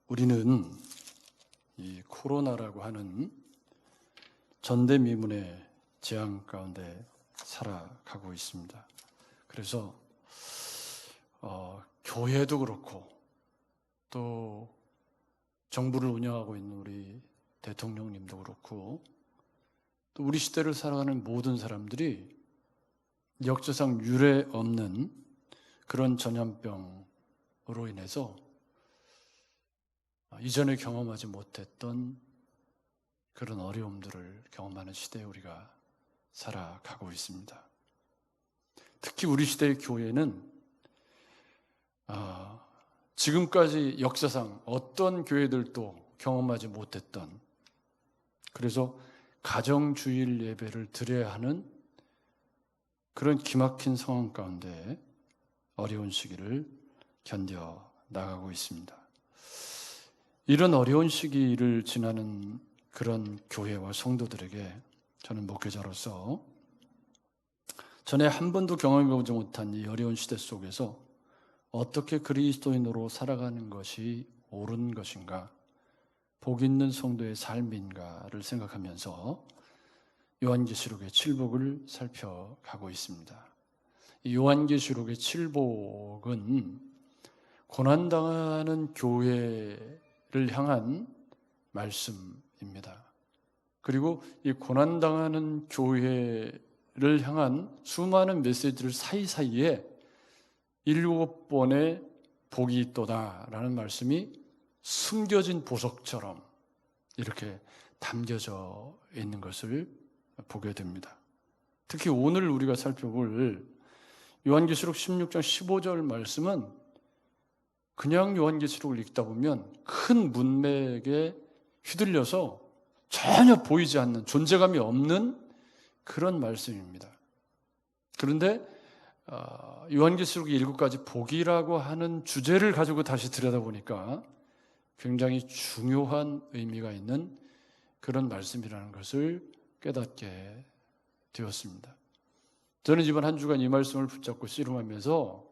우리는 이 코로나라고 하는 전대미문의 재앙 가운데 살아가고 있습니다. 그래서 교회도 그렇고 또 정부를 운영하고 있는 우리 대통령님도 그렇고 또 우리 시대를 살아가는 모든 사람들이 역사상 유례 없는 그런 전염병으로 인해서 이전에 경험하지 못했던 그런 어려움들을 경험하는 시대에 우리가 살아가고 있습니다. 특히 우리 시대의 교회는 지금까지 역사상 어떤 교회들도 경험하지 못했던, 그래서 가정주일 예배를 드려야 하는 그런 기막힌 상황 가운데 어려운 시기를 견뎌 나가고 있습니다. 이런 어려운 시기를 지나는 그런 교회와 성도들에게 저는 목회자로서 전에 한 번도 경험해보지 못한 이 어려운 시대 속에서 어떻게 그리스도인으로 살아가는 것이 옳은 것인가, 복 있는 성도의 삶인가를 생각하면서 요한계시록의 7복을 살펴가고 있습니다. 이 요한계시록의 7복은 고난당하는 교회를 향한 말씀입니다. 그리고 이 고난당하는 교회를 향한 수많은 메시지를 사이사이에 7번의 복이 있도다라는 말씀이 숨겨진 보석처럼 이렇게 담겨져 있는 것을 보게 됩니다. 특히 오늘 우리가 살펴볼 요한계시록 16장 15절 말씀은 그냥 요한계시록을 읽다 보면 큰 문맥에 휘둘려서 전혀 보이지 않는, 존재감이 없는 그런 말씀입니다. 그런데 요한계시록의 7가지 복이라고 하는 주제를 가지고 다시 들여다보니까 굉장히 중요한 의미가 있는 그런 말씀이라는 것을 깨닫게 되었습니다. 저는 이번 한 주간 이 말씀을 붙잡고 씨름하면서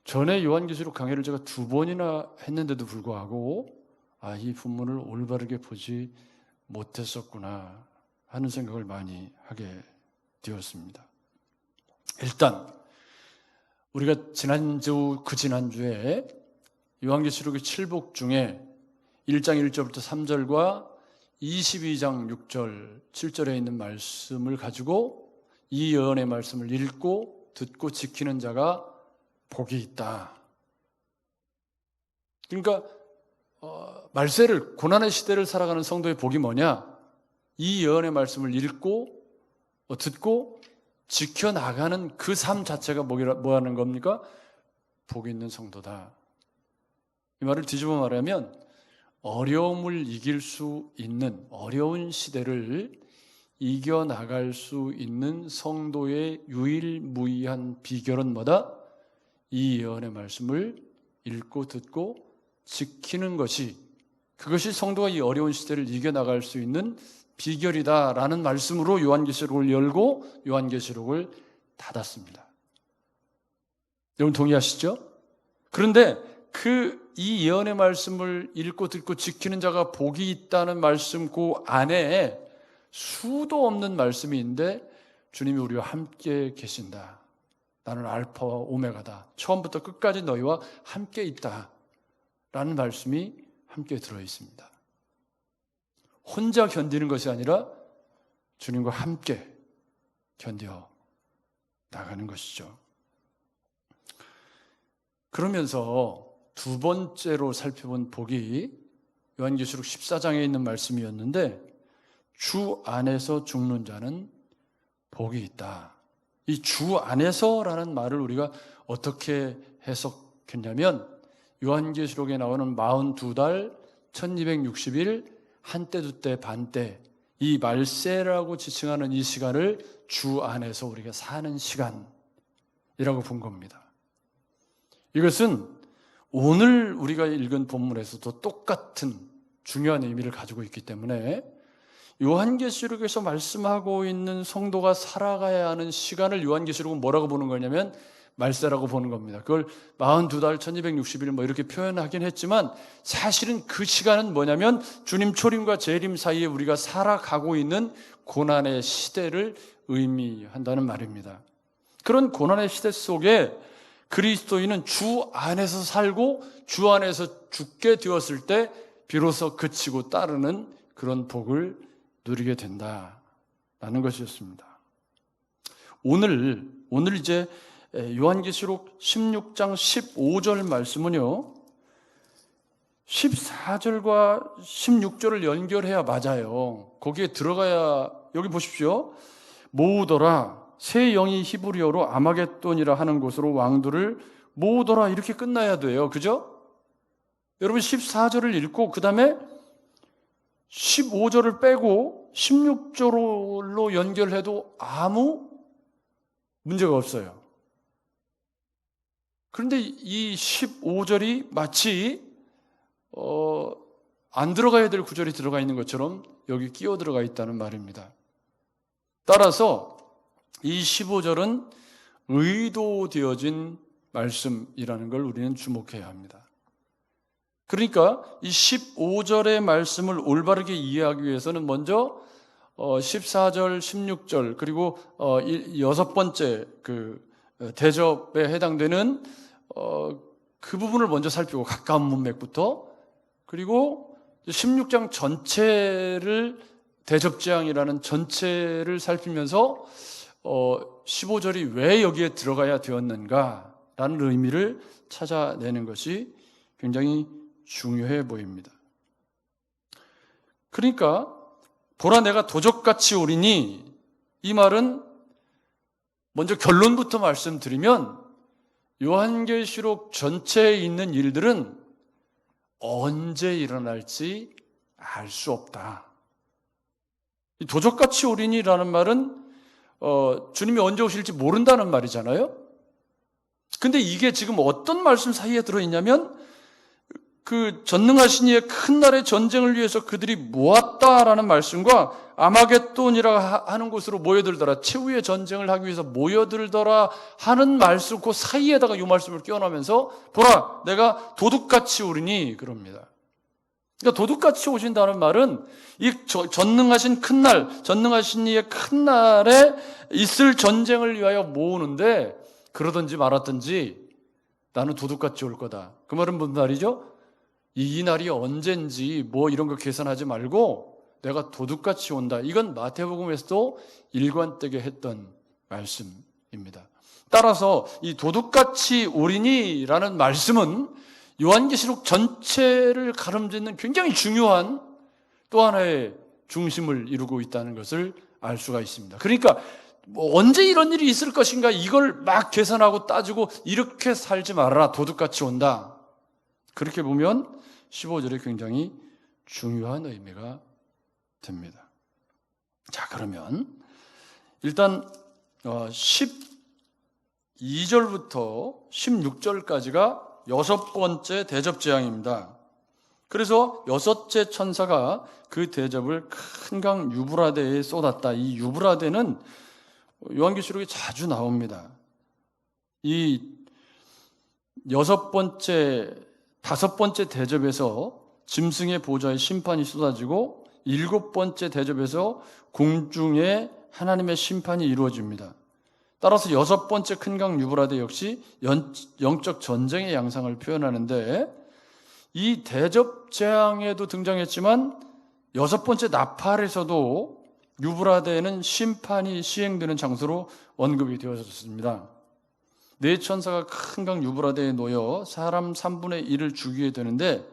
전에 요한계시록 강해를 제가 2번이나 했는데도 불구하고 이 본문을 올바르게 보지 못했었구나 하는 생각을 많이 하게 되었습니다. 일단 우리가 지난주에 요한계시록의 7복 중에 1장 1절부터 3절과 22장 6절, 7절에 있는 말씀을 가지고 이 예언의 말씀을 읽고 듣고 지키는 자가 복이 있다. 그러니까 말세를, 고난의 시대를 살아가는 성도의 복이 뭐냐? 이 예언의 말씀을 읽고 듣고 지켜나가는 그 삶 자체가 뭐 하는 겁니까? 복 있는 성도다. 이 말을 뒤집어 말하면 어려움을 이길 수 있는, 어려운 시대를 이겨나갈 수 있는 성도의 유일무이한 비결은 뭐다? 이 예언의 말씀을 읽고 듣고 지키는 것이, 그것이 성도가 이 어려운 시대를 이겨나갈 수 있는 비결이다라는 말씀으로 요한계시록을 열고 요한계시록을 닫았습니다. 여러분 동의하시죠? 그런데 이 예언의 말씀을 읽고 듣고 지키는 자가 복이 있다는 말씀 그 안에 수도 없는 말씀이 있는데 주님이 우리와 함께 계신다. 나는 알파와 오메가다. 처음부터 끝까지 너희와 함께 있다. 라는 말씀이 함께 들어있습니다. 혼자 견디는 것이 아니라 주님과 함께 견뎌 나가는 것이죠. 그러면서 두 번째로 살펴본 복이 요한계시록 14장에 있는 말씀이었는데 주 안에서 죽는 자는 복이 있다. 이 주 안에서라는 말을 우리가 어떻게 해석했냐면 요한계시록에 나오는 42달 1260일 한때 두때 반때, 이 말세라고 지칭하는 이 시간을 주 안에서 우리가 사는 시간이라고 본 겁니다. 이것은 오늘 우리가 읽은 본문에서도 똑같은 중요한 의미를 가지고 있기 때문에 요한계시록에서 말씀하고 있는 성도가 살아가야 하는 시간을 요한계시록은 뭐라고 보는 거냐면 말세라고 보는 겁니다. 그걸 42달 1260일 뭐 이렇게 표현하긴 했지만 사실은 그 시간은 뭐냐면 주님 초림과 재림 사이에 우리가 살아가고 있는 고난의 시대를 의미한다는 말입니다. 그런 고난의 시대 속에 그리스도인은 주 안에서 살고 주 안에서 죽게 되었을 때 비로소 그치고 따르는 그런 복을 누리게 된다라는 것이었습니다. 오늘 이제 요한계시록 16장 15절 말씀은요, 14절과 16절을 연결해야 맞아요. 거기에 들어가야, 여기 보십시오. 모으더라, 새 영이 히브리어로 아마겟돈이라 하는 곳으로 왕들을 모으더라, 이렇게 끝나야 돼요. 그죠? 여러분 14절을 읽고 그 다음에 15절을 빼고 16절로 연결해도 아무 문제가 없어요. 그런데 이 15절이 마치 안 들어가야 될 구절이 들어가 있는 것처럼 여기 끼어 들어가 있다는 말입니다. 따라서 이 15절은 의도되어진 말씀이라는 걸 우리는 주목해야 합니다. 그러니까 이 15절의 말씀을 올바르게 이해하기 위해서는 먼저 14절, 16절 그리고 여섯 번째 그 대접에 해당되는 그 부분을 먼저 살피고 가까운 문맥부터, 그리고 16장 전체를 대접재앙이라는 전체를 살피면서 15절이 왜 여기에 들어가야 되었는가라는 의미를 찾아내는 것이 굉장히 중요해 보입니다. 그러니까 보라 내가 도적같이 오리니, 이 말은 먼저 결론부터 말씀드리면 요한계시록 전체에 있는 일들은 언제 일어날지 알 수 없다. 이 도적같이 오리니라는 말은 주님이 언제 오실지 모른다는 말이잖아요. 근데 이게 지금 어떤 말씀 사이에 들어있냐면 그 전능하신 이의 큰 날의 전쟁을 위해서 그들이 모았다라는 말씀과 아마겟돈이라 하는 곳으로 모여들더라, 최후의 전쟁을 하기 위해서 모여들더라 하는 말씀, 그 사이에다가 이 말씀을 끼워넣으면서 보라 내가 도둑같이 오리니 그럽니다. 그러니까 도둑같이 오신다는 말은 이 전능하신 큰 날, 전능하신 이의 큰 날에 있을 전쟁을 위하여 모으는데 그러든지 말았든지 나는 도둑같이 올 거다. 그 말은 무슨 말이죠? 이 날이 언젠지 뭐 이런 거 계산하지 말고 내가 도둑같이 온다. 이건 마태복음에서도 일관되게 했던 말씀입니다. 따라서 이 도둑같이 오리니라는 말씀은 요한계시록 전체를 가름짓는 굉장히 중요한 또 하나의 중심을 이루고 있다는 것을 알 수가 있습니다. 그러니까 뭐 언제 이런 일이 있을 것인가 이걸 막 계산하고 따지고 이렇게 살지 말아라, 도둑같이 온다. 그렇게 보면 15절이 굉장히 중요한 의미가 됩니다. 자, 그러면 일단 12절부터 16절까지가 여섯 번째 대접재앙입니다. 그래서 여섯째 천사가 그 대접을 큰 강 유브라데에 쏟았다. 이 유브라데는 요한계시록에 자주 나옵니다. 이 다섯 번째 대접에서 짐승의 보좌의 심판이 쏟아지고 일곱 번째 대접에서 공중에 하나님의 심판이 이루어집니다. 따라서 여섯 번째 큰 강 유브라데 역시 영적 전쟁의 양상을 표현하는데, 이 대접 재앙에도 등장했지만 여섯 번째 나팔에서도 유브라데에는 심판이 시행되는 장소로 언급이 되어졌습니다. 네 천사가 큰 강 유브라데에 놓여 사람 3분의 1을 죽이게 되는데,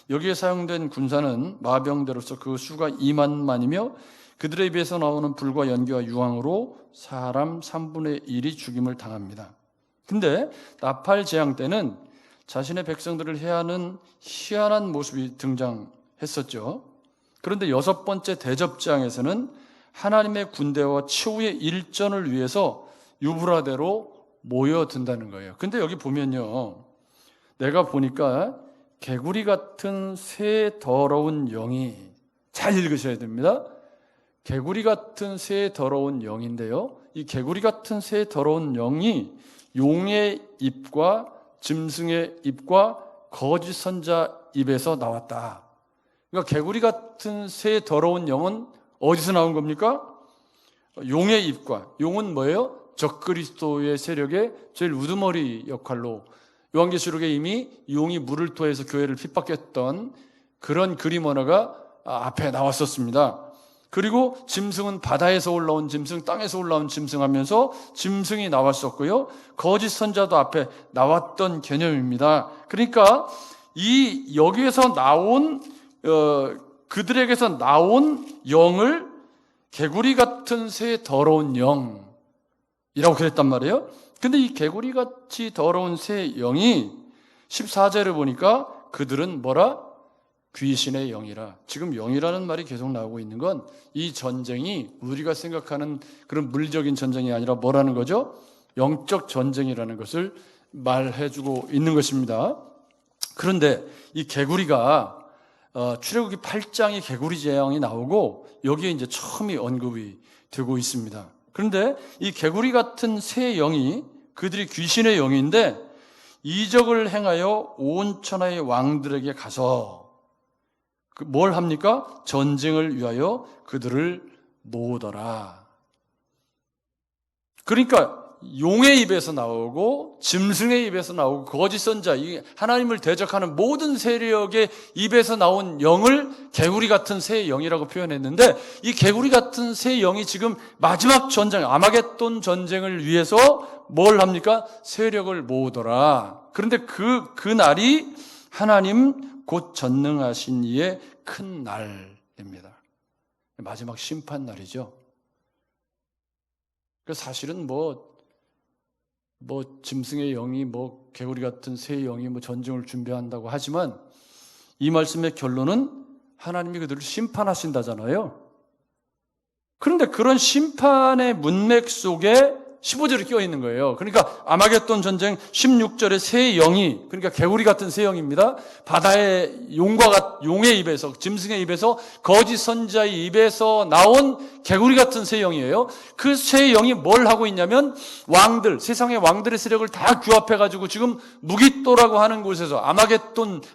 여기에 사용된 군사는 마병대로서 그 수가 2만만이며 그들의 입에서 나오는 불과 연기와 유황으로 사람 3분의 1이 죽임을 당합니다. 근데 나팔 재앙 때는 자신의 백성들을 해하는 희한한 모습이 등장했었죠. 그런데 여섯 번째 대접 재앙에서는 하나님의 군대와 최후의 일전을 위해서 유브라데로 모여든다는 거예요. 근데 여기 보면요, 내가 보니까 개구리 같은 새 더러운 영이, 잘 읽으셔야 됩니다. 개구리 같은 새 더러운 영인데요, 이 개구리 같은 새 더러운 영이 용의 입과 짐승의 입과 거짓 선자 입에서 나왔다. 그러니까 개구리 같은 새 더러운 영은 어디서 나온 겁니까? 용의 입과, 용은 뭐예요? 적그리스도의 세력의 제일 우두머리 역할로 요한계시록에 이미 용이 물을 토해서 교회를 핍박했던 그런 그림 언어가 앞에 나왔었습니다. 그리고 짐승은 바다에서 올라온 짐승, 땅에서 올라온 짐승 하면서 짐승이 나왔었고요. 거짓 선자도 앞에 나왔던 개념입니다. 그러니까 여기에서 나온 그들에게서 나온 영을 개구리 같은 새 더러운 영이라고 그랬단 말이에요. 근데 이 개구리같이 더러운 새 영이 14절에 보니까 그들은 뭐라? 귀신의 영이라. 지금 영이라는 말이 계속 나오고 있는 건 이 전쟁이 우리가 생각하는 그런 물리적인 전쟁이 아니라 뭐라는 거죠? 영적 전쟁이라는 것을 말해주고 있는 것입니다. 그런데 이 개구리가 출애굽기 8장에 개구리 재앙이 나오고 여기에 이제 처음이 언급이 되고 있습니다. 그런데 이 개구리 같은 새 영이 그들이 귀신의 영인데 이적을 행하여 온 천하의 왕들에게 가서 뭘 합니까? 전쟁을 위하여 그들을 모으더라. 그러니까 용의 입에서 나오고 짐승의 입에서 나오고 거짓 선자, 하나님을 대적하는 모든 세력의 입에서 나온 영을 개구리 같은 새 영이라고 표현했는데 이 개구리 같은 새 영이 지금 마지막 전쟁, 아마겟돈 전쟁을 위해서 뭘 합니까? 세력을 모으더라. 그런데 그 날이 하나님 곧 전능하신 이의 큰 날입니다. 마지막 심판 날이죠. 사실은 짐승의 영이 개구리 같은 새 영이 전쟁을 준비한다고 하지만 이 말씀의 결론은 하나님이 그들을 심판하신다잖아요. 그런데 그런 심판의 문맥 속에 15절이 끼어 있는 거예요. 그러니까 아마겟돈 전쟁 16절에 새 영이, 그러니까 개구리 같은 새 영입니다. 바다의 용의 입에서, 짐승의 입에서, 거짓 선자의 입에서 나온 개구리 같은 새 영이에요. 그 새 영이 뭘 하고 있냐면 왕들, 세상의 왕들의 세력을 다 규합해가지고 지금 무깃도라고 하는 곳에서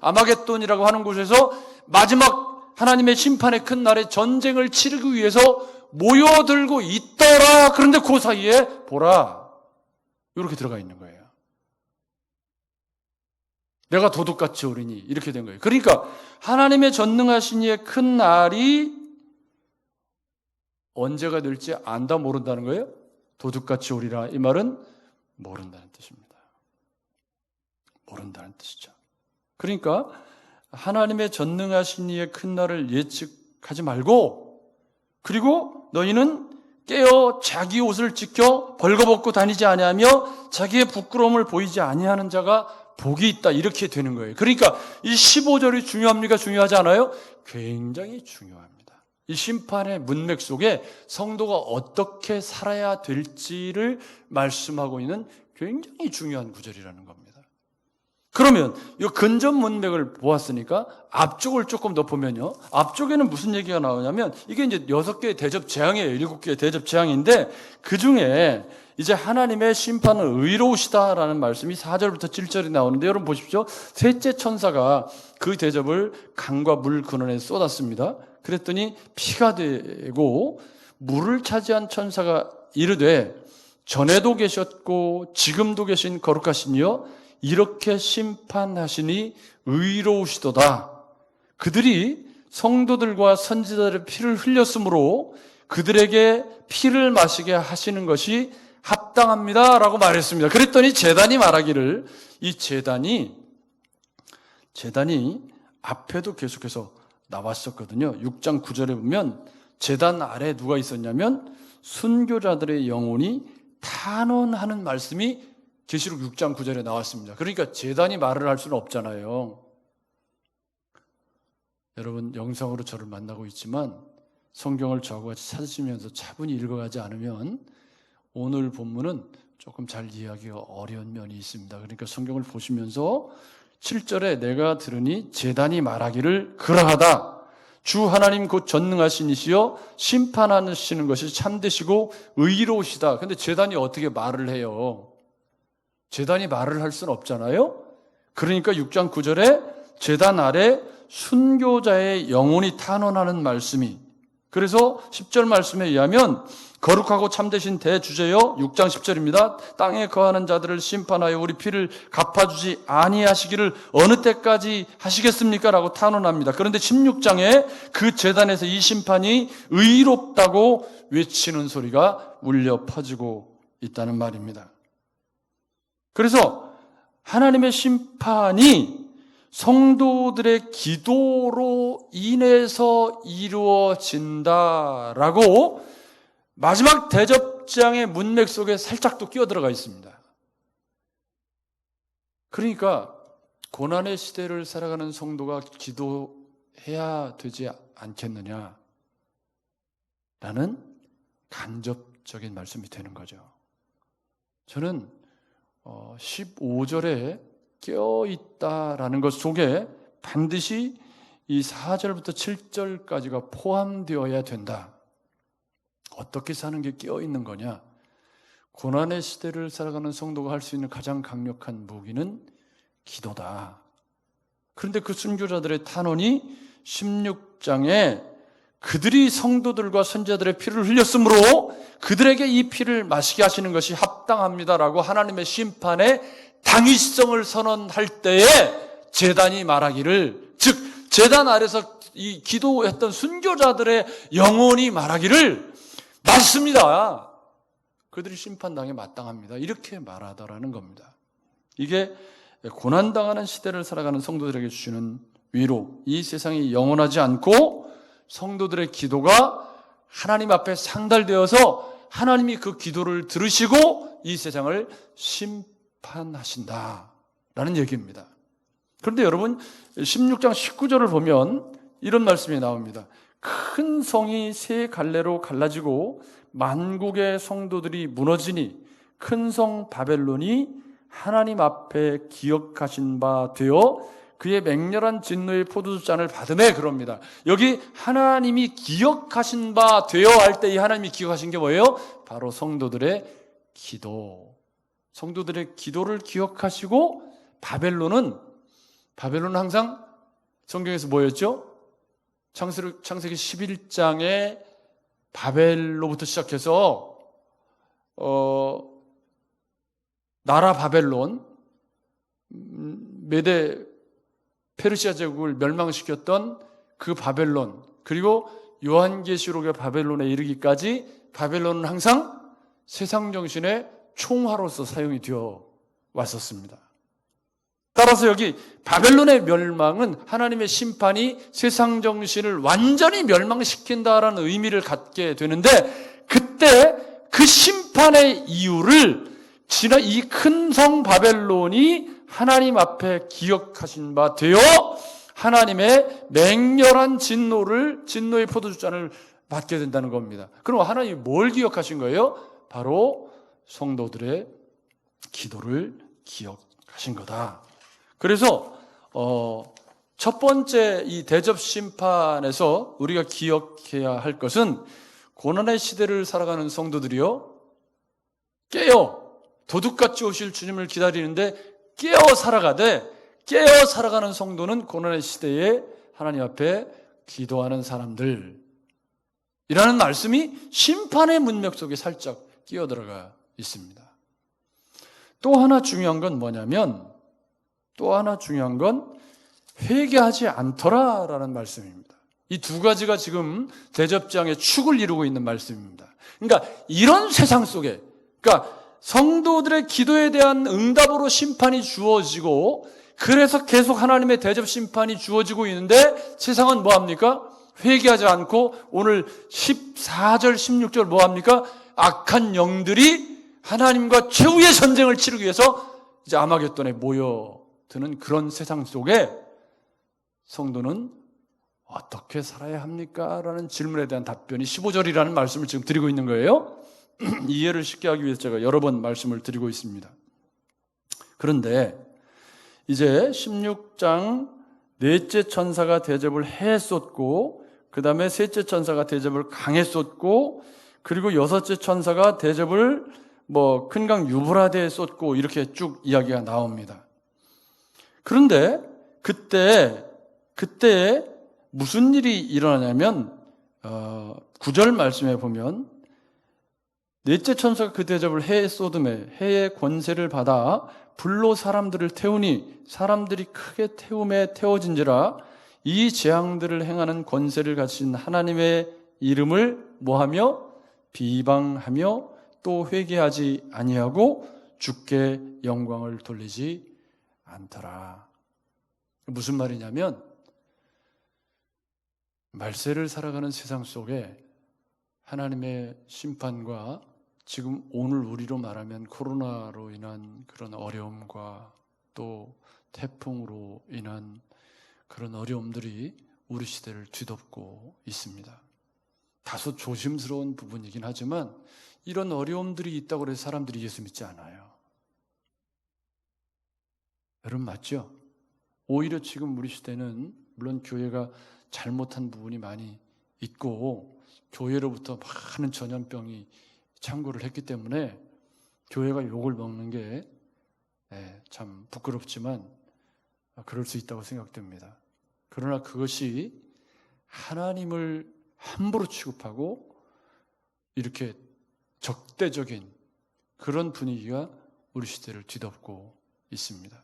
아마겟돈이라고 하는 곳에서 마지막 하나님의 심판의 큰 날에 전쟁을 치르기 위해서 모여들고 있더라. 그런데 그 사이에 보라, 이렇게 들어가 있는 거예요. 내가 도둑같이 오리니, 이렇게 된 거예요. 그러니까 하나님의 전능하신 이의 큰 날이 언제가 될지 안다 모른다는 거예요. 도둑같이 오리라, 이 말은 모른다는 뜻입니다. 모른다는 뜻이죠. 그러니까 하나님의 전능하신 이의 큰 날을 예측하지 말고, 그리고 너희는 깨어 자기 옷을 지켜 벌거벗고 다니지 아니하며 자기의 부끄러움을 보이지 아니하는 자가 복이 있다, 이렇게 되는 거예요. 그러니까 이 15절이 중요합니까? 중요하지 않아요? 굉장히 중요합니다. 이 심판의 문맥 속에 성도가 어떻게 살아야 될지를 말씀하고 있는 굉장히 중요한 구절이라는 겁니다. 그러면 이 근접 문맥을 보았으니까 앞쪽을 조금 더 보면요. 앞쪽에는 무슨 얘기가 나오냐면 이게 이제 6개의 대접 재앙이에요. 7개의 대접 재앙인데 그 중에 이제 하나님의 심판은 의로우시다라는 말씀이 4절부터 7절이 나오는데 여러분 보십시오. 셋째 천사가 그 대접을 강과 물 근원에 쏟았습니다. 그랬더니 피가 되고 물을 차지한 천사가 이르되 전에도 계셨고 지금도 계신 거룩하신 이여 이렇게 심판하시니 의로우시도다. 그들이 성도들과 선지자들의 피를 흘렸으므로 그들에게 피를 마시게 하시는 것이 합당합니다 라고 말했습니다. 그랬더니 제단이 말하기를, 이 제단이 앞에도 계속해서 나왔었거든요. 6장 9절에 보면 제단 아래 누가 있었냐면 순교자들의 영혼이 탄원하는 말씀이 계시록 6장 9절에 나왔습니다. 그러니까 제단이 말을 할 수는 없잖아요. 여러분 영상으로 저를 만나고 있지만 성경을 저하고 같이 찾으시면서 차분히 읽어가지 않으면 오늘 본문은 조금 잘 이해하기가 어려운 면이 있습니다. 그러니까 성경을 보시면서 7절에 내가 들으니 제단이 말하기를 그러하다. 주 하나님 곧 전능하신 이시여 심판하시는 것이 참되시고 의로우시다. 근데 제단이 어떻게 말을 해요? 제단이 말을 할 수는 없잖아요. 그러니까 6장 9절에 제단 아래 순교자의 영혼이 탄원하는 말씀이, 그래서 10절 말씀에 의하면 거룩하고 참되신 대주제여, 6장 10절입니다. 땅에 거하는 자들을 심판하여 우리 피를 갚아주지 아니하시기를 어느 때까지 하시겠습니까? 라고 탄원합니다. 그런데 16장에 그 제단에서 이 심판이 의롭다고 외치는 소리가 울려 퍼지고 있다는 말입니다. 그래서 하나님의 심판이 성도들의 기도로 인해서 이루어진다라고 마지막 대접장의 문맥 속에 살짝 또 끼어들어가 있습니다. 그러니까 고난의 시대를 살아가는 성도가 기도해야 되지 않겠느냐라는 간접적인 말씀이 되는 거죠. 저는 15절에 깨어있다라는 것 속에 반드시 이 4절부터 7절까지가 포함되어야 된다. 어떻게 사는 게 깨어있는 거냐? 고난의 시대를 살아가는 성도가 할 수 있는 가장 강력한 무기는 기도다. 그런데 그 순교자들의 탄원이 16장에 그들이 성도들과 선지자들의 피를 흘렸으므로 그들에게 이 피를 마시게 하시는 것이 합당합니다라고 하나님의 심판의 당위성을 선언할 때에 제단이 말하기를, 즉 제단 아래서 이 기도했던 순교자들의 영혼이 말하기를 맞습니다. 그들이 심판당에 마땅합니다. 이렇게 말하더라는 겁니다. 이게 고난당하는 시대를 살아가는 성도들에게 주시는 위로, 이 세상이 영원하지 않고 성도들의 기도가 하나님 앞에 상달되어서 하나님이 그 기도를 들으시고 이 세상을 심판하신다라는 얘기입니다. 그런데 여러분 16장 19절을 보면 이런 말씀이 나옵니다. 큰 성이 세 갈래로 갈라지고 만국의 성도들이 무너지니 큰 성 바벨론이 하나님 앞에 기억하신 바 되어 그의 맹렬한 진노의 포도주잔을 받음에, 그럽니다. 여기 하나님이 기억하신 바 되어 할 때 이 하나님이 기억하신 게 뭐예요? 바로 성도들의 기도. 성도들의 기도를 기억하시고 바벨론은 항상 성경에서 뭐였죠? 창세기 11장에 바벨로부터 시작해서 나라 바벨론, 메데 페르시아 제국을 멸망시켰던 그 바벨론, 그리고 요한계시록의 바벨론에 이르기까지 바벨론은 항상 세상 정신의 총화로서 사용이 되어 왔었습니다. 따라서 여기 바벨론의 멸망은 하나님의 심판이 세상 정신을 완전히 멸망시킨다라는 의미를 갖게 되는데, 그때 그 심판의 이유를 지난 이 큰 성 바벨론이 하나님 앞에 기억하신 바 되어 하나님의 맹렬한 진노의 포도주잔을 받게 된다는 겁니다. 그럼 하나님이 뭘 기억하신 거예요? 바로 성도들의 기도를 기억하신 거다. 그래서 첫 번째 이 대접 심판에서 우리가 기억해야 할 것은 고난의 시대를 살아가는 성도들이요, 깨어 도둑같이 오실 주님을 기다리는데 깨어 살아가는 성도는 고난의 시대에 하나님 앞에 기도하는 사람들, 이라는 말씀이 심판의 문맥 속에 살짝 끼어들어가 있습니다. 또 하나 중요한 건 뭐냐면, 회개하지 않더라라는 말씀입니다. 이 두 가지가 지금 대접장의 축을 이루고 있는 말씀입니다. 그러니까 이런 세상 속에, 그러니까 성도들의 기도에 대한 응답으로 심판이 주어지고, 그래서 계속 하나님의 대접 심판이 주어지고 있는데 세상은 뭐합니까? 회개하지 않고 오늘 14절 16절 뭐합니까? 악한 영들이 하나님과 최후의 전쟁을 치르기 위해서 이제 아마겟돈에 모여드는 그런 세상 속에 성도는 어떻게 살아야 합니까? 라는 질문에 대한 답변이 15절이라는 말씀을 지금 드리고 있는 거예요. 이해를 쉽게 하기 위해서 제가 여러 번 말씀을 드리고 있습니다. 그런데 이제 16장 넷째 천사가 대접을 해쏟고, 그 다음에 셋째 천사가 대접을 강해쏟고, 그리고 여섯째 천사가 대접을 뭐 큰 강 유브라데에 쏟고 이렇게 쭉 이야기가 나옵니다. 그런데 그때 무슨 일이 일어나냐면 9절 말씀에 보면 넷째 천사가 그 대접을 해 소돔에 해의 권세를 받아 불로 사람들을 태우니 사람들이 크게 태움에 태워진지라 이 재앙들을 행하는 권세를 가진 하나님의 이름을 뭐하며 비방하며 또 회개하지 아니하고 주께 영광을 돌리지 않더라. 무슨 말이냐면 말세를 살아가는 세상 속에 하나님의 심판과 지금 오늘 우리로 말하면 코로나로 인한 그런 어려움과 또 태풍으로 인한 그런 어려움들이 우리 시대를 뒤덮고 있습니다. 다소 조심스러운 부분이긴 하지만 이런 어려움들이 있다고 해서 사람들이 예수 믿지 않아요. 여러분 맞죠? 오히려 지금 우리 시대는 물론 교회가 잘못한 부분이 많이 있고 교회로부터 많은 전염병이 창궐을 했기 때문에 교회가 욕을 먹는 게 참 부끄럽지만 그럴 수 있다고 생각됩니다. 그러나 그것이 하나님을 함부로 취급하고 이렇게 적대적인 그런 분위기가 우리 시대를 뒤덮고 있습니다.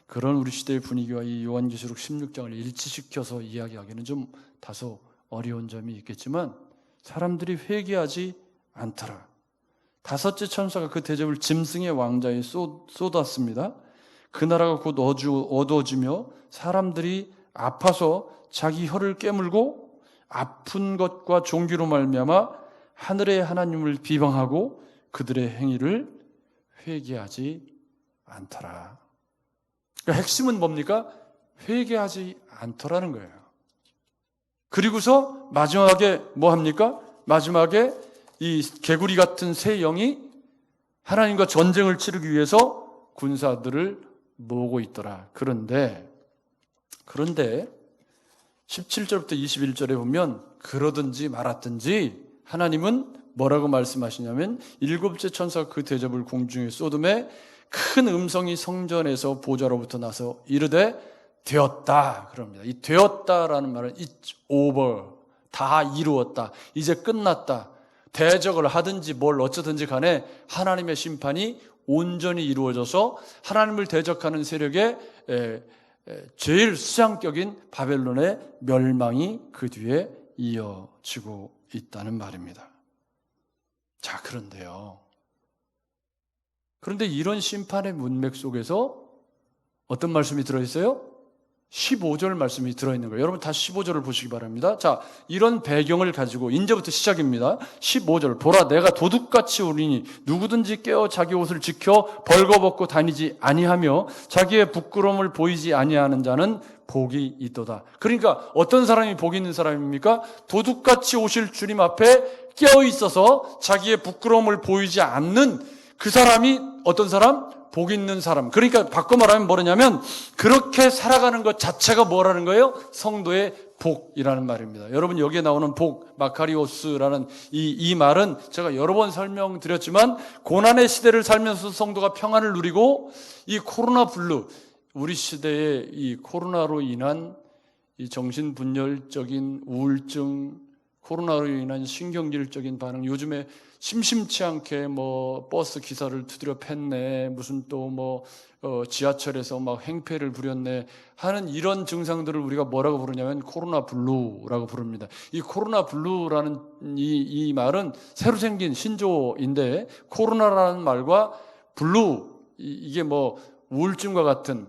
그런 우리 시대의 분위기와 이 요한계시록 16장을 일치시켜서 이야기하기는 좀 다소 어려운 점이 있겠지만 사람들이 회개하지 않더라. 다섯째 천사가 그 대접을 짐승의 왕자에 쏟았습니다. 그 나라가 곧 어두워지며 사람들이 아파서 자기 혀를 깨물고 아픈 것과 종기로 말미암아 하늘의 하나님을 비방하고 그들의 행위를 회개하지 않더라. 그러니까 핵심은 뭡니까? 회개하지 않더라는 거예요. 그리고서 마지막에 뭐 합니까? 마지막에 이 개구리 같은 새 영이 하나님과 전쟁을 치르기 위해서 군사들을 모으고 있더라. 그런데 17절부터 21절에 보면 그러든지 말았든지 하나님은 뭐라고 말씀하시냐면 일곱째 천사가 그 대접을 공중에 쏟음에 큰 음성이 성전에서 보좌로부터 나서 이르되 되었다 그럽니다. 이 되었다라는 말은 it's over, 다 이루었다, 이제 끝났다. 대적을 하든지 뭘 어쩌든지 간에 하나님의 심판이 온전히 이루어져서 하나님을 대적하는 세력의 제일 수장격인 바벨론의 멸망이 그 뒤에 이어지고 있다는 말입니다. 자, 그런데 이런 심판의 문맥 속에서 어떤 말씀이 들어있어요? 15절 말씀이 들어있는 거예요. 여러분 다시 15절을 보시기 바랍니다. 자, 이런 배경을 가지고 이제부터 시작입니다. 15절 보라 내가 도둑같이 오리니 누구든지 깨어 자기 옷을 지켜 벌거벗고 다니지 아니하며 자기의 부끄러움을 보이지 아니하는 자는 복이 있도다. 그러니까 어떤 사람이 복이 있는 사람입니까? 도둑같이 오실 주님 앞에 깨어 있어서 자기의 부끄러움을 보이지 않는 그 사람이 어떤 사람? 복 있는 사람. 그러니까 바꿔 말하면 뭐냐면 그렇게 살아가는 것 자체가 뭐라는 거예요? 성도의 복이라는 말입니다. 여러분 여기에 나오는 복, 마카리오스라는 이 말은 제가 여러 번 설명드렸지만 고난의 시대를 살면서 성도가 평안을 누리고 이 코로나 블루, 우리 시대의 이 코로나로 인한 이 정신분열적인 우울증, 코로나로 인한 신경질적인 반응, 요즘에 심심치 않게 뭐 버스 기사를 두드려 팼네, 무슨 또 뭐 지하철에서 막 행패를 부렸네 하는 이런 증상들을 우리가 뭐라고 부르냐면 코로나 블루라고 부릅니다. 이 코로나 블루라는 이 말은 새로 생긴 신조어인데 코로나라는 말과 블루, 이게 뭐 우울증과 같은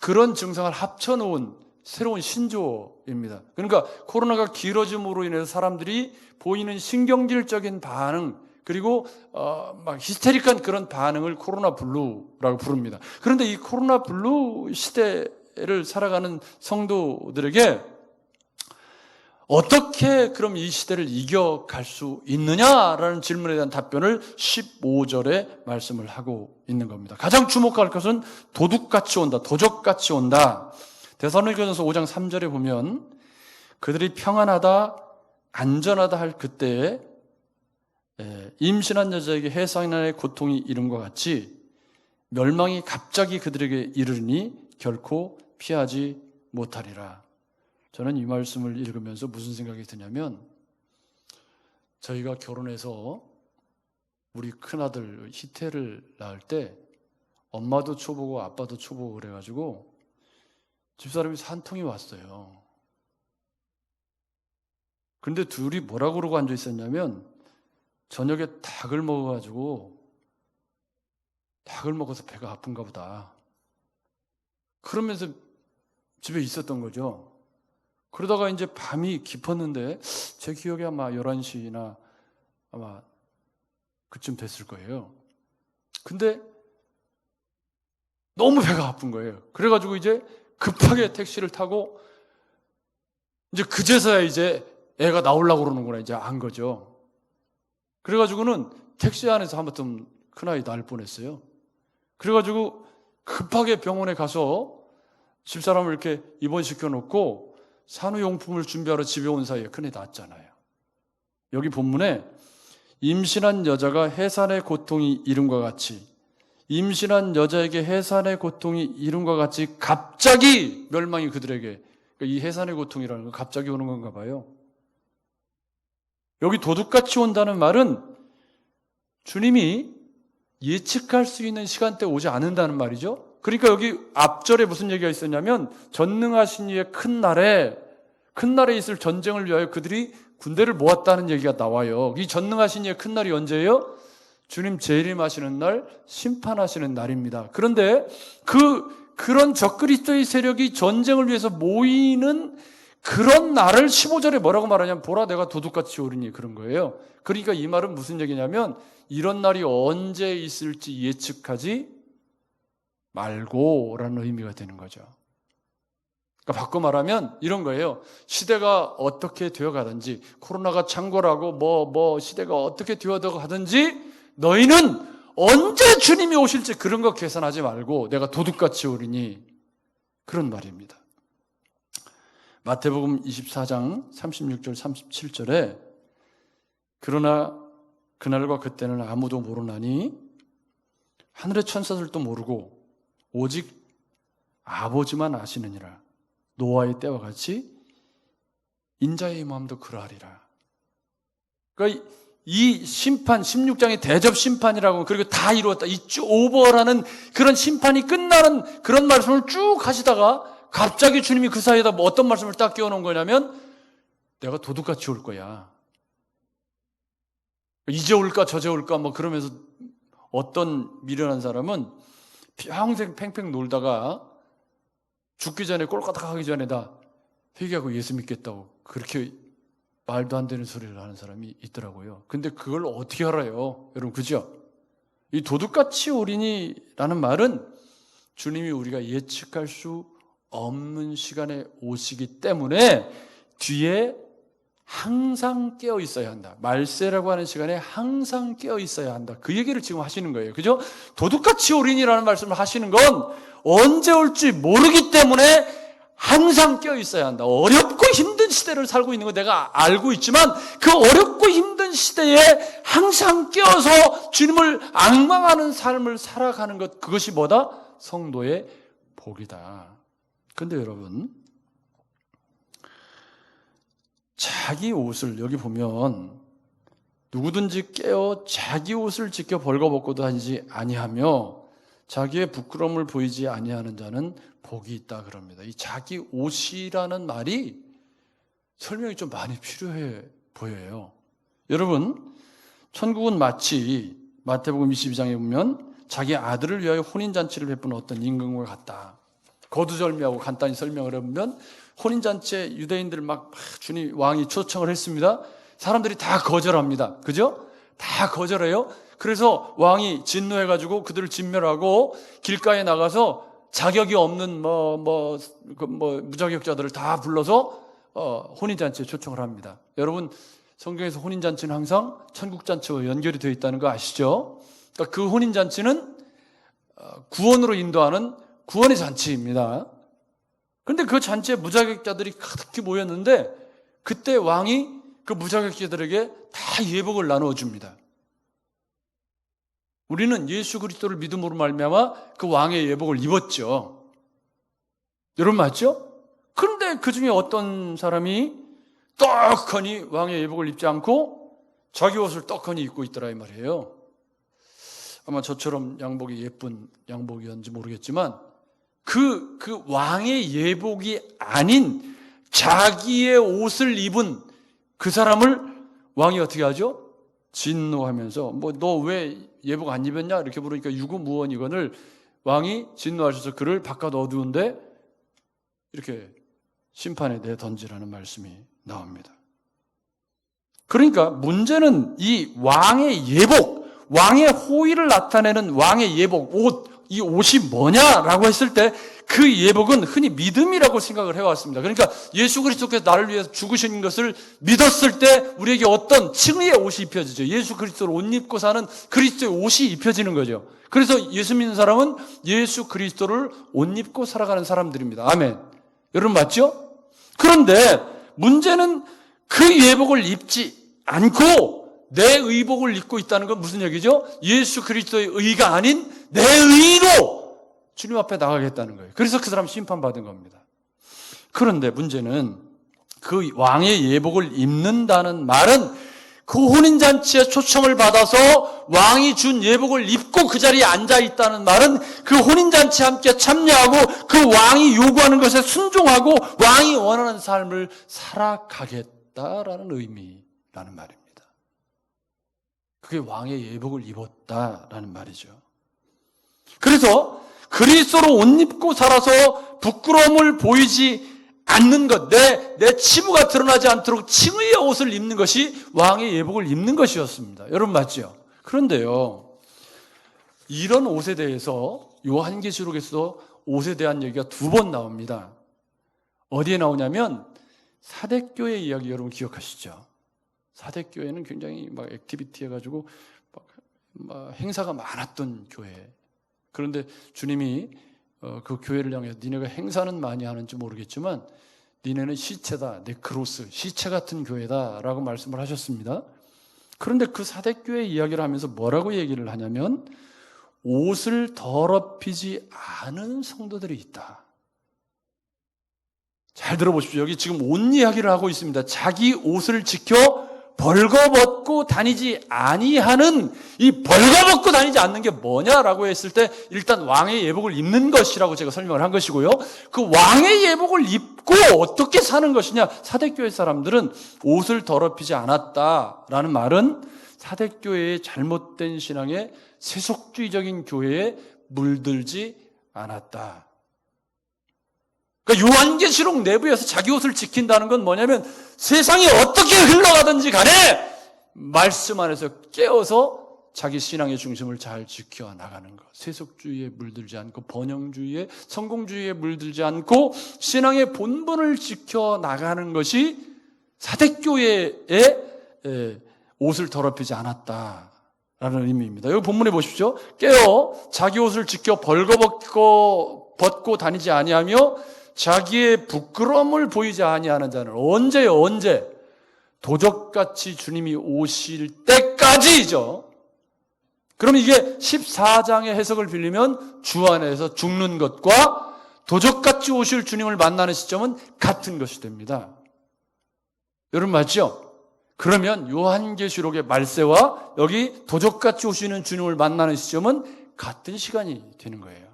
그런 증상을 합쳐놓은 새로운 신조어입니다. 그러니까 코로나가 길어짐으로 인해서 사람들이 보이는 신경질적인 반응, 그리고 막 히스테릭한 그런 반응을 코로나 블루라고 부릅니다. 그런데 이 코로나 블루 시대를 살아가는 성도들에게 어떻게 그럼 이 시대를 이겨갈 수 있느냐라는 질문에 대한 답변을 15절에 말씀을 하고 있는 겁니다. 가장 주목할 것은 도둑같이 온다, 도적같이 온다. 데살로니가전서 5장 3절에 보면 그들이 평안하다, 안전하다 할 그때에 임신한 여자에게 해산의 고통이 이름과 같이 멸망이 갑자기 그들에게 이르니 결코 피하지 못하리라. 저는 이 말씀을 읽으면서 무슨 생각이 드냐면, 저희가 결혼해서 우리 큰아들 희태를 낳을 때 엄마도 초보고 아빠도 초보고 그래가지고 집사람이 산통이 왔어요. 근데 둘이 뭐라고 그러고 앉아 있었냐면, 저녁에 닭을 먹어가지고 닭을 먹어서 배가 아픈가 보다, 그러면서 집에 있었던 거죠. 그러다가 이제 밤이 깊었는데 제 기억에 아마 11시나 아마 그쯤 됐을 거예요. 근데 너무 배가 아픈 거예요. 그래가지고 이제 급하게 택시를 타고 이제 그제서야 이제 애가 나오려고 그러는구나 이제 안 거죠. 그래가지고는 택시 안에서 한번 큰아이 낳을 뻔했어요. 그래가지고 급하게 병원에 가서 집사람을 이렇게 입원시켜 놓고 산후용품을 준비하러 집에 온 사이에 큰애 낳았잖아요. 여기 본문에 임신한 여자가 해산의 고통이 이름과 같이, 임신한 여자에게 해산의 고통이 이름과 같이 갑자기 멸망이 그들에게, 이 해산의 고통이라는 건 갑자기 오는 건가 봐요. 여기 도둑같이 온다는 말은 주님이 예측할 수 있는 시간대에 오지 않는다는 말이죠. 그러니까 여기 앞절에 무슨 얘기가 있었냐면, 전능하신 이의 큰 날에 있을 전쟁을 위하여 그들이 군대를 모았다는 얘기가 나와요. 이 전능하신 이의 큰 날이 언제예요? 주님 재림하시는 날, 심판하시는 날입니다. 그런데 그런 적그리스도의 세력이 전쟁을 위해서 모이는 그런 날을 15절에 뭐라고 말하냐면, 보라 내가 도둑같이 오리니, 그런 거예요. 그러니까 이 말은 무슨 얘기냐면, 이런 날이 언제 있을지 예측하지 말고라는 의미가 되는 거죠. 그러니까 바꿔 말하면 이런 거예요. 시대가 어떻게 되어가든지, 코로나가 창궐하고 시대가 어떻게 되어가든지, 너희는 언제 주님이 오실지 그런 거 계산하지 말고 내가 도둑같이 오리니, 그런 말입니다. 마태복음 24장 36절 37절에 그러나 그날과 그때는 아무도 모르나니 하늘의 천사들도 모르고 오직 아버지만 아시느니라. 노아의 때와 같이 인자의 임함도 그러하리라. 그러니까 이 심판, 16장의 대접 심판이라고, 그리고 다 이루었다, 이쭉 오버라는 그런 심판이 끝나는 그런 말씀을 쭉 하시다가 갑자기 주님이 그 사이에다 어떤 말씀을 딱 끼워놓은 거냐면, 내가 도둑같이 올 거야. 이제 올까 저제 올까 그러면서 어떤 미련한 사람은 평생 팽팽 놀다가 죽기 전에 꼴까닥 하기 전에 다 회개하고 예수 믿겠다고 그렇게 말도 안 되는 소리를 하는 사람이 있더라고요. 근데 그걸 어떻게 알아요? 여러분, 그죠? 이 도둑같이 오리니라는 말은 주님이 우리가 예측할 수 없는 시간에 오시기 때문에 뒤에 항상 깨어 있어야 한다. 말세라고 하는 시간에 항상 깨어 있어야 한다. 그 얘기를 지금 하시는 거예요. 그죠? 도둑같이 오리니라는 말씀을 하시는 건 언제 올지 모르기 때문에 항상 깨어 있어야 한다. 어렵고 힘든 시대를 살고 있는 거 내가 알고 있지만, 그 어렵고 힘든 시대에 항상 깨어서 주님을 앙망하는 삶을 살아가는 것, 그것이 뭐다? 성도의 복이다. 근데 여러분, 자기 옷을, 여기 보면 누구든지 깨어 자기 옷을 지켜 벌거벗고 다니지 아니하며 자기의 부끄러움을 보이지 아니하는 자는 복이 있다 그럽니다. 이 자기 옷이라는 말이 설명이 좀 많이 필요해 보여요. 여러분, 천국은 마치 마태복음 22장에 보면 자기 아들을 위하여 혼인잔치를 베푸는 어떤 임금과 같다. 거두절미하고 간단히 설명을 해보면, 혼인잔치에 유대인들 주님 왕이 초청을 했습니다. 사람들이 다 거절합니다. 그죠? 다 거절해요. 그래서 왕이 진노해가지고 그들을 진멸하고 길가에 나가서 자격이 없는 무자격자들을 다 불러서 혼인잔치에 초청을 합니다. 여러분, 성경에서 혼인잔치는 항상 천국잔치와 연결이 되어 있다는 거 아시죠? 그러니까 그 혼인잔치는 구원으로 인도하는 구원의 잔치입니다. 그런데 그 잔치에 무자격자들이 가득히 모였는데, 그때 왕이 그 무자격자들에게 다 예복을 나누어 줍니다. 우리는 예수 그리스도를 믿음으로 말미암아 그 왕의 예복을 입었죠. 여러분 맞죠? 그런데 그 중에 어떤 사람이 떡하니 왕의 예복을 입지 않고 자기 옷을 떡하니 입고 있더라 이 말이에요. 아마 저처럼 양복이 예쁜 양복이었는지 모르겠지만 그 왕의 예복이 아닌 자기의 옷을 입은 그 사람을 왕이 어떻게 하죠? 진노하면서 뭐 너 왜 예복 안 입었냐 이렇게 부르니까 유구무원이건을 왕이 진노하셔서 그를 바깥 어두운데 이렇게 심판에 내던지라는 말씀이 나옵니다. 그러니까 문제는 이 왕의 예복, 왕의 호의를 나타내는 왕의 예복, 이 옷이 뭐냐라고 했을 때 그 예복은 흔히 믿음이라고 생각을 해왔습니다. 그러니까 예수 그리스도께서 나를 위해서 죽으신 것을 믿었을 때 우리에게 어떤 칭의의 옷이 입혀지죠. 예수 그리스도를 옷 입고 사는 그리스도의 옷이 입혀지는 거죠. 그래서 예수 믿는 사람은 예수 그리스도를 옷 입고 살아가는 사람들입니다. 아멘. 여러분 맞죠? 그런데 문제는 그 예복을 입지 않고 내 의복을 입고 있다는 건 무슨 얘기죠? 예수 그리스도의 의가 아닌 내 의로 주님 앞에 나가겠다는 거예요. 그래서 그 사람 심판받은 겁니다. 그런데 문제는 그 왕의 예복을 입는다는 말은 그 혼인잔치에 초청을 받아서 왕이 준 예복을 입고 그 자리에 앉아있다는 말은 그 혼인잔치에 함께 참여하고 그 왕이 요구하는 것에 순종하고 왕이 원하는 삶을 살아가겠다라는 의미라는 말입니다. 그게 왕의 예복을 입었다라는 말이죠. 그래서 그리스도로 옷 입고 살아서 부끄러움을 보이지 않는 것, 내 치부가 드러나지 않도록 칭의의 옷을 입는 것이 왕의 예복을 입는 것이었습니다. 여러분 맞죠? 그런데요, 이런 옷에 대해서 요한계시록에서도 옷에 대한 얘기가 2번 나옵니다. 어디에 나오냐면 사대교회 이야기 여러분 기억하시죠? 사대교회는 굉장히 막 액티비티 해가지고 막 행사가 많았던 교회. 그런데 주님이 그 교회를 향해서 니네가 행사는 많이 하는지 모르겠지만 니네는 시체다, 네크로스, 시체 같은 교회다라고 말씀을 하셨습니다. 그런데 그 사대교회 이야기를 하면서 뭐라고 얘기를 하냐면 옷을 더럽히지 않은 성도들이 있다. 잘 들어보십시오. 여기 지금 옷 이야기를 하고 있습니다. 자기 옷을 지켜 벌거벗고 다니지 아니하는, 이 벌거벗고 다니지 않는 게 뭐냐라고 했을 때 일단 왕의 예복을 입는 것이라고 제가 설명을 한 것이고요. 그 왕의 예복을 입고 어떻게 사는 것이냐, 사대교회 사람들은 옷을 더럽히지 않았다라는 말은 사대교회의 잘못된 신앙의 세속주의적인 교회에 물들지 않았다. 그러니까 요한계시록 내부에서 자기 옷을 지킨다는 건 뭐냐면 세상이 어떻게 흘러가든지 간에 말씀 안에서 깨어서 자기 신앙의 중심을 잘 지켜나가는 것. 세속주의에 물들지 않고 번영주의에, 성공주의에 물들지 않고 신앙의 본분을 지켜나가는 것이 사대교회의 옷을 더럽히지 않았다라는 의미입니다. 여기 본문에 보십시오. 깨어 자기 옷을 지켜 벌거벗고 다니지 아니하며 자기의 부끄러움을 보이지 아니하는 자는 언제요? 언제? 도적같이 주님이 오실 때까지죠. 그럼 이게 14장의 해석을 빌리면 주 안에서 죽는 것과 도적같이 오실 주님을 만나는 시점은 같은 것이 됩니다. 여러분 맞죠? 그러면 요한계시록의 말세와 여기 도적같이 오시는 주님을 만나는 시점은 같은 시간이 되는 거예요.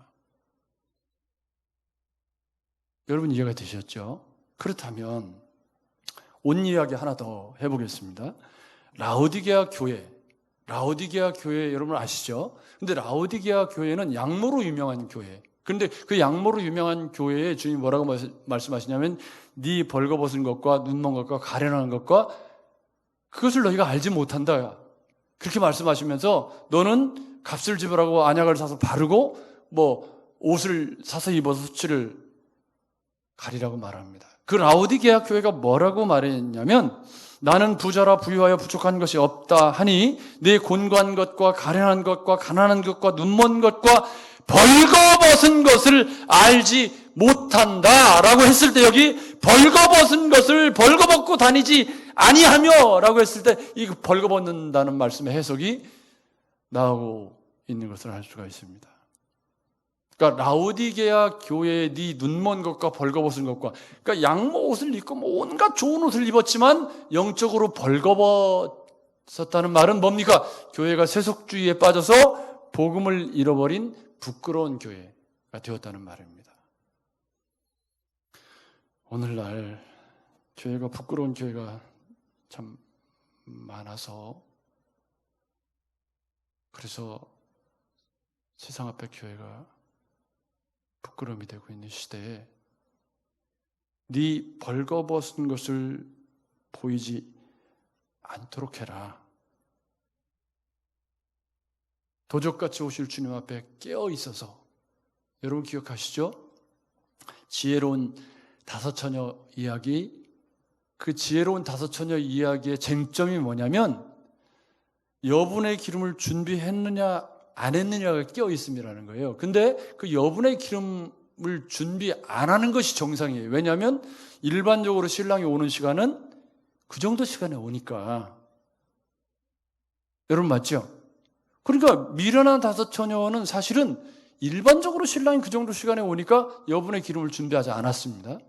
여러분 이해가 되셨죠? 그렇다면 옷 이야기 하나 더 해보겠습니다. 라오디게아 교회 여러분 아시죠? 근데 라오디게아 교회는 양모로 유명한 교회. 그런데 그 양모로 유명한 교회에 주님 뭐라고 말씀하시냐면 네 벌거벗은 것과 눈먼 것과 가련한 것과 그것을 너희가 알지 못한다. 그렇게 말씀하시면서 너는 값을 지불하고 안약을 사서 바르고 옷을 사서 입어서 수치를 가리라고 말합니다. 그 라오디게아 교회가 뭐라고 말했냐면 나는 부자라 부유하여 부족한 것이 없다 하니 내 곤고한 것과 가련한 것과 가난한 것과 눈먼 것과 벌거벗은 것을 알지 못한다 라고 했을 때 여기 벌거벗은 것을 벌거벗고 다니지 아니하며 라고 했을 때 이 벌거벗는다는 말씀의 해석이 나오고 있는 것을 알 수가 있습니다. 그러니까 라오디게아 교회의 네 눈먼 것과 벌거벗은 것과, 그러니까 양모 옷을 입고 뭐 온갖 좋은 옷을 입었지만 영적으로 벌거벗었다는 말은 뭡니까? 교회가 세속주의에 빠져서 복음을 잃어버린 부끄러운 교회가 되었다는 말입니다. 오늘날 교회가 부끄러운 교회가 참 많아서, 그래서 세상 앞에 교회가 부끄러움이 되고 있는 시대에 네 벌거벗은 것을 보이지 않도록 해라. 도적같이 오실 주님 앞에 깨어 있어서, 여러분 기억하시죠? 지혜로운 다섯 처녀 이야기, 그 지혜로운 다섯 처녀 이야기의 쟁점이 뭐냐면 여분의 기름을 준비했느냐 안 했느냐가 깨어 있음이라는 거예요. 근데 그 여분의 기름을 준비 안 하는 것이 정상이에요. 왜냐하면 일반적으로 신랑이 오는 시간은 그 정도 시간에 오니까. 여러분 맞죠? 그러니까 미련한 다섯 처녀는 사실은 일반적으로 신랑이 그 정도 시간에 오니까 여분의 기름을 준비하지 않았습니다.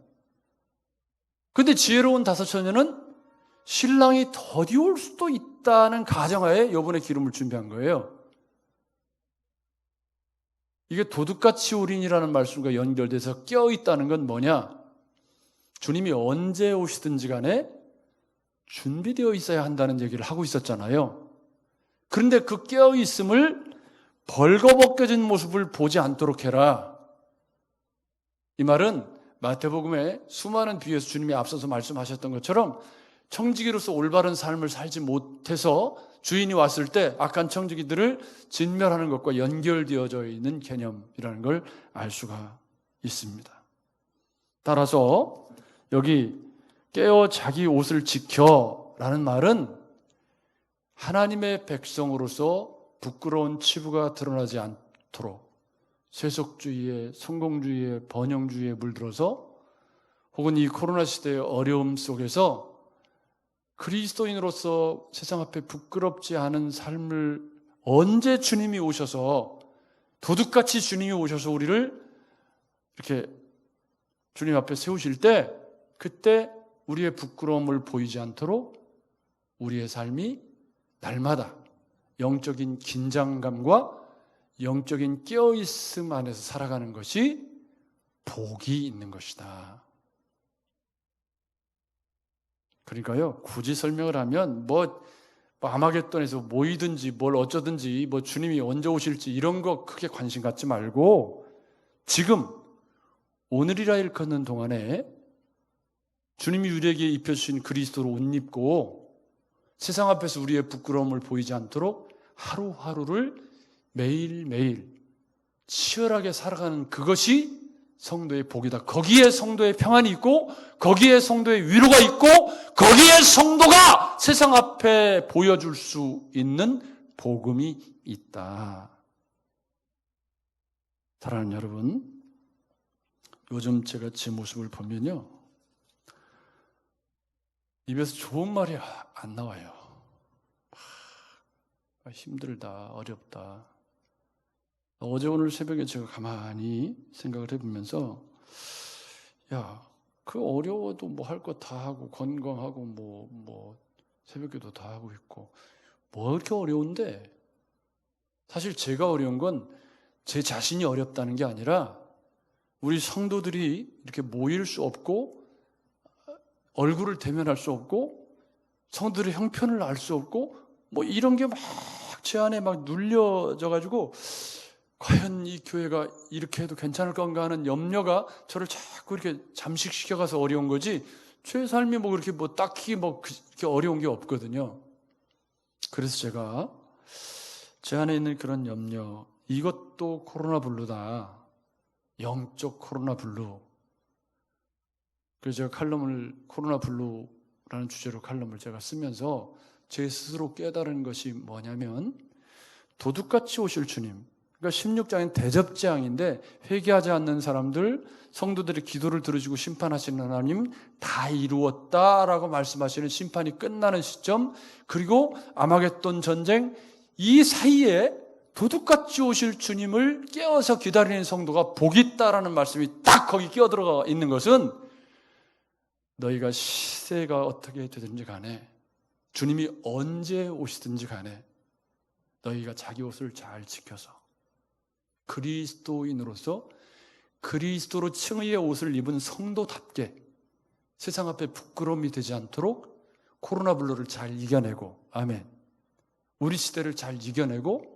근데 지혜로운 다섯 처녀는 신랑이 더디 올 수도 있다는 가정하에 여분의 기름을 준비한 거예요. 이게 도둑같이 올인이라는 말씀과 연결돼서 깨어있다는 건 뭐냐? 주님이 언제 오시든지 간에 준비되어 있어야 한다는 얘기를 하고 있었잖아요. 그런데 그 깨어있음을 벌거벗겨진 모습을 보지 않도록 해라. 이 말은 마태복음에 수많은 비유에서 주님이 앞서서 말씀하셨던 것처럼 청지기로서 올바른 삶을 살지 못해서 주인이 왔을 때 악한 청지기들을 진멸하는 것과 연결되어져 있는 개념이라는 걸 알 수가 있습니다. 따라서 여기 깨어 자기 옷을 지켜라는 말은 하나님의 백성으로서 부끄러운 치부가 드러나지 않도록 세속주의에, 성공주의에, 번영주의에 물들어서 혹은 이 코로나 시대의 어려움 속에서 그리스도인으로서 세상 앞에 부끄럽지 않은 삶을, 언제 주님이 오셔서 도둑같이 주님이 오셔서 우리를 이렇게 주님 앞에 세우실 때, 그때 우리의 부끄러움을 보이지 않도록 우리의 삶이 날마다 영적인 긴장감과 영적인 깨어있음 안에서 살아가는 것이 복이 있는 것이다. 그러니까요, 굳이 설명을 하면 아마겟돈에서 모이든지 뭘 어쩌든지 주님이 언제 오실지 이런 거 크게 관심 갖지 말고 지금 오늘이라 일컫는 동안에 주님이 우리에게 입혀주신 그리스도로 옷 입고 세상 앞에서 우리의 부끄러움을 보이지 않도록 하루하루를 매일매일 치열하게 살아가는 그것이 성도의 복이다. 거기에 성도의 평안이 있고 거기에 성도의 위로가 있고 거기에 성도가 세상 앞에 보여줄 수 있는 복음이 있다. 사랑하는 여러분, 요즘 제가 제 모습을 보면요, 입에서 좋은 말이 안 나와요. 힘들다, 어렵다. 어제 오늘 새벽에 제가 가만히 생각을 해보면서, 그 어려워도 할 거 다 하고 건강하고 새벽기도 다 하고 있고 이렇게 어려운데, 사실 제가 어려운 건 제 자신이 어렵다는 게 아니라 우리 성도들이 이렇게 모일 수 없고 얼굴을 대면할 수 없고 성도들의 형편을 알 수 없고 이런 게 막 제 안에 막 눌려져 가지고 과연 이 교회가 이렇게 해도 괜찮을 건가 하는 염려가 저를 자꾸 이렇게 잠식시켜가서 어려운 거지, 제 삶이 그렇게 딱히 그렇게 어려운 게 없거든요. 그래서 제가 제 안에 있는 그런 염려, 이것도 코로나 블루다. 영적 코로나 블루. 그래서 제가 코로나 블루라는 주제로 칼럼을 제가 쓰면서 제 스스로 깨달은 것이 뭐냐면, 도둑같이 오실 주님, 그러니까 16장은 대접재앙인데 회개하지 않는 사람들, 성도들의 기도를 들으시고 심판하시는 하나님, 다 이루었다라고 말씀하시는 심판이 끝나는 시점, 그리고 아마겟돈 전쟁, 이 사이에 도둑같이 오실 주님을 깨어서 기다리는 성도가 복이 있다라는 말씀이 딱 거기 끼어들어가 있는 것은 너희가 시대가 어떻게 되든지 간에 주님이 언제 오시든지 간에 너희가 자기 옷을 잘 지켜서 그리스도인으로서 그리스도로 칭의의 옷을 입은 성도답게 세상 앞에 부끄러움이 되지 않도록 코로나 블루를 잘 이겨내고, 아멘, 우리 시대를 잘 이겨내고,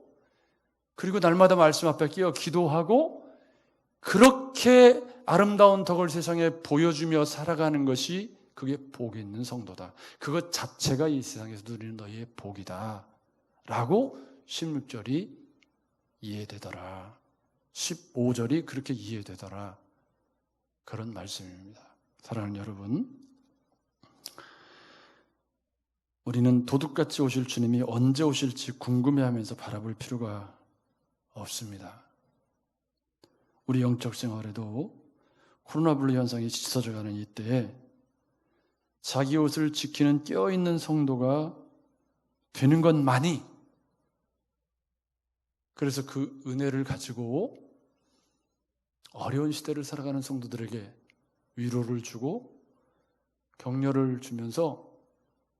그리고 날마다 말씀 앞에 끼어 기도하고 그렇게 아름다운 덕을 세상에 보여주며 살아가는 것이 그게 복이 있는 성도다. 그것 자체가 이 세상에서 누리는 너희의 복이다 라고 16절이 이해되더라. 15절이 그렇게 이해되더라. 그런 말씀입니다. 사랑하는 여러분, 우리는 도둑같이 오실 주님이 언제 오실지 궁금해하면서 바라볼 필요가 없습니다. 우리 영적 생활에도 코로나 블루 현상이 짙어져가는 이때에 자기 옷을 지키는 깨어있는 성도가 되는 것만이, 그래서 그 은혜를 가지고 어려운 시대를 살아가는 성도들에게 위로를 주고 격려를 주면서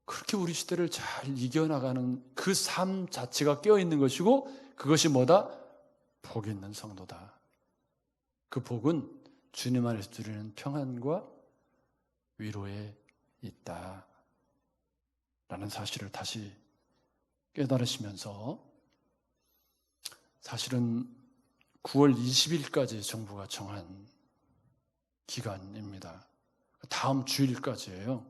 그렇게 우리 시대를 잘 이겨나가는 그 삶 자체가 깨어있는 것이고, 그것이 뭐다? 복 있는 성도다. 그 복은 주님 안에서 누리는 평안과 위로에 있다 라는 사실을 다시 깨달으시면서, 사실은 9월 20일까지 정부가 정한 기간입니다. 다음 주일까지예요.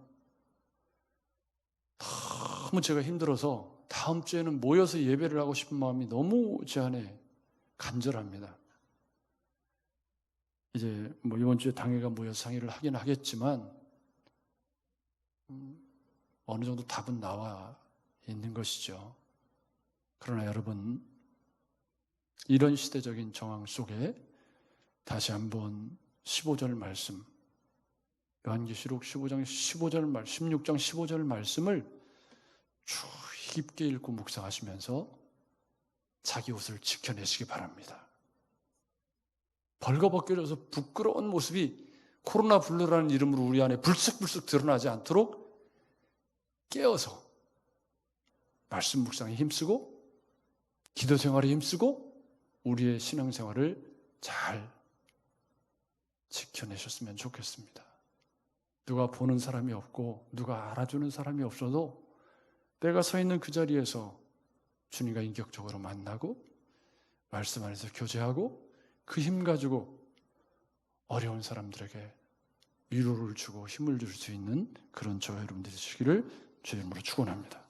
너무 제가 힘들어서 다음 주에는 모여서 예배를 하고 싶은 마음이 너무 제 안에 간절합니다. 이제 이번 주에 당회가 모여서 상의를 하긴 하겠지만 어느 정도 답은 나와 있는 것이죠. 그러나 여러분, 이런 시대적인 정황 속에 다시 한번 15절 말씀, 요한계시록 16장 15절 말씀을 주의 깊게 읽고 묵상하시면서 자기 옷을 지켜내시기 바랍니다. 벌거벗겨져서 부끄러운 모습이 코로나 블루라는 이름으로 우리 안에 불쑥불쑥 드러나지 않도록 깨어서 말씀 묵상에 힘쓰고 기도 생활에 힘쓰고 우리의 신앙생활을 잘 지켜내셨으면 좋겠습니다. 누가 보는 사람이 없고 누가 알아주는 사람이 없어도 내가 서 있는 그 자리에서 주님과 인격적으로 만나고 말씀 안에서 교제하고 그 힘 가지고 어려운 사람들에게 위로를 주고 힘을 줄 수 있는 그런 저와 여러분들이 되시기를 주의 이름으로 축원합니다.